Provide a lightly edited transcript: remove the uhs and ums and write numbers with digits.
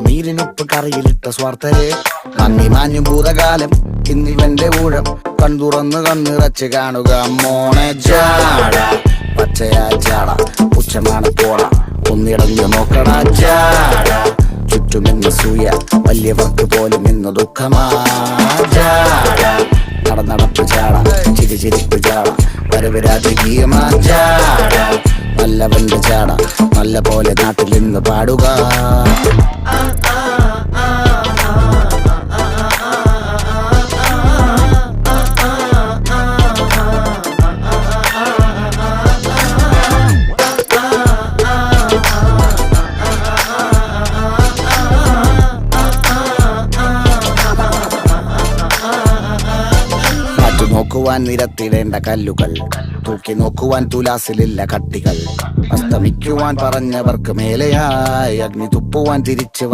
നീരിനൊപ്പ് കറിയിലിട്ട സ്വാർത്ഥരെ നന്ദി മാഞ്ഞു ഭൂതകാലം ഇന്നിവന്റെ ഊഴം കൺതുറന്ന് കണ്ണിറച്ച് കാണുക മോണെ ജാട പച്ചയാ ജാട ഉച്ചമാണ് പോട ഒന്നിടഞ്ഞു നോക്കണ ജാട ചുറ്റുമെന്ന് സൂയ വലിയവർക്ക് പോലും ഇന്ന് ദുഃഖമാ ജാട നടപ്പ് ചാട ചിരിപ്പ് ചാട വരവ് രാജകീയമാ ജാട നല്ലവന്റെ ചാട നല്ല പോലെ നാട്ടിൽ നിന്ന് പാടുക. നോക്കുവാൻ നിരത്തിടേണ്ട കല്ലുകൾ തൂക്കി നോക്കുവാൻ തുലാസിലില്ല കട്ടികൾ അസ്തമിക്കുവാൻ പറഞ്ഞവർക്ക് മേലെയായി അഗ്നി തുപ്പുവാൻ തിരിച്ചു